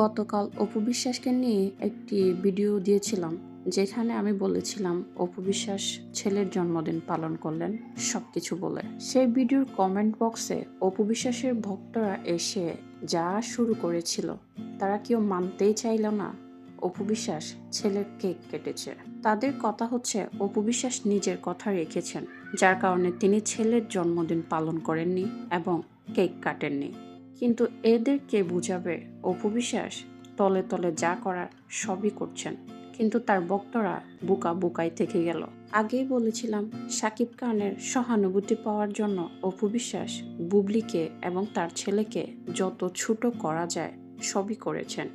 গতকাল অপু বিশ্বাসকে নিয়ে একটি ভিডিও দিয়েছিলাম, যেখানে আমি বলেছিলাম অপু বিশ্বাস ছেলের জন্মদিন পালন করলেন সবকিছু বলে। সেই ভিডিওর কমেন্ট বক্সে অপু বিশ্বাসের ভক্তরা এসে যা শুরু করেছিল, তারা কেউ মানতেই চাইল না অপু বিশ্বাস ছেলের কেক কেটেছে। তাদের কথা হচ্ছে অপু বিশ্বাস নিজের কথা রেখেছেন, যার কারণে তিনি ছেলের জন্মদিন পালন করেননি এবং কেক কাটেননি। কিন্তু এদের কে বুঝাবে অপু বিশ্বাস তলে তলে যা করার সবই করছেন, কিন্তু তার ভক্তরা বোকা বোকাই থেকে গেল। আগেই বলেছিলাম শাকিব খানের সহানুভূতি পাওয়ার জন্য অপু বিশ্বাস বুবলিকে এবং তার ছেলেকে যত ছোট করা যায় সবই করেছেন,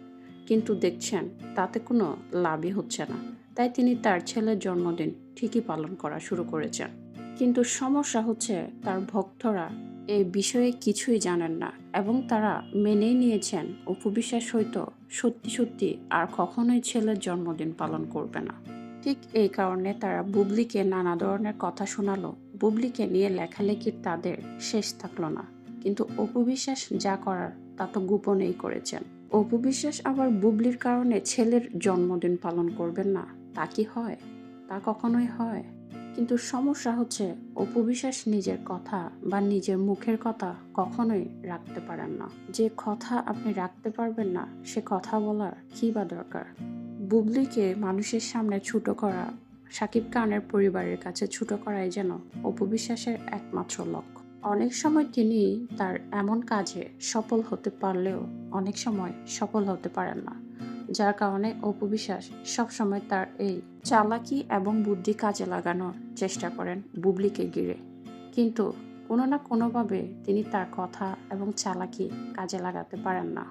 কিন্তু দেখছেন তাতে কোনো লাভই হচ্ছে না। তাই তিনি তার ছেলের জন্মদিন ঠিকই পালন করা শুরু করেছেন। কিন্তু সমস্যা হচ্ছে তার ভক্তরা এই বিষয়ে কিছুই জানেন না এবং তারা মেনেই নিয়েছেন অপু বিশ্বাস হয়তো সত্যি সত্যি আর কখনোই ছেলের জন্মদিন পালন করবে না। ঠিক এই কারণে তারা বুবলিকে নানা ধরনের কথা শোনালো, বুবলিকে নিয়ে লেখালেখির তাদের শেষ থাকলো না। কিন্তু অপু বিশ্বাস যা করার তা তো গোপনেই করেছেন। অপু বিশ্বাস আবার বুবলির কারণে ছেলের জন্মদিন পালন করবেন না, তা কি হয়? তা কখনোই হয়? কিন্তু সমস্যা হচ্ছে অপু বিশ্বাস নিজের কথা বা নিজের মুখের কথা কখনোই রাখতে পারেন না। যে কথা আপনি রাখতে পারবেন না, সে কথা বলার কি বা দরকার? বুবলিকে মানুষের সামনে ছোট করা, শাকিব খানের পরিবারের কাছে ছোট করাই যেন অপু বিশ্বাসের একমাত্র লক্ষ্য। অনেক সময় তিনি তার এমন কাজে সফল হতে পারলেও অনেক সময় সফল হতে পারেন না, যার কারণে অপু বিশ্বাস সবসময় তার এই চালাকি এবং বুদ্ধি কাজে লাগানোর চেষ্টা করেন বুবলিকে ঘিরে, কিন্তু কোনো না কোনোভাবে তিনি তার কথা এবং চালাকি কাজে লাগাতে পারেন না।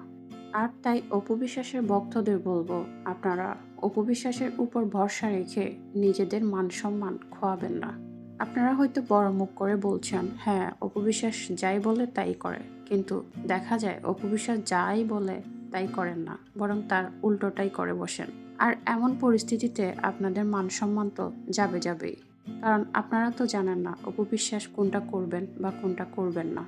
আর তাই অপু বিশ্বাসের ভক্তদের বলবো, আপনারা অপু বিশ্বাসের উপর ভরসা রেখে নিজেদের মান সম্মান খোয়াবেন না। আপনারা হয়তো বড় মুখ করে বলছেন হ্যাঁ অপু বিশ্বাস যাই বলে তাই করে, কিন্তু দেখা যায় অপু বিশ্বাস যাই বলে তাই করেন না, বরং তার উল্টোটাই করে বসেন। আর এমন পরিস্থিতিতে আপনাদের মান সম্মান তো যাবেই, কারণ আপনারা তো জানেন না অপু বিশ্বাস কোনটা করবেন বা কোনটা করবেন না।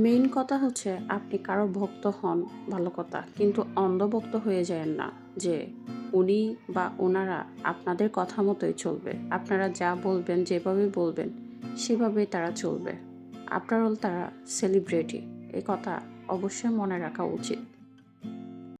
মেইন কথা হচ্ছে আপনি কারো ভক্ত হন ভালো কথা, কিন্তু অন্ধভক্ত হয়ে যায়েন না যে উনি বা ওনারা আপনাদের কথা মতোই চলবে, আপনারা যা বলবেন যেভাবে বলবেন সেভাবেই তারা চলবে। আফটার অল তারা সেলিব্রিটি, এই কথা অবশ্যই মনে রাখা উচিত।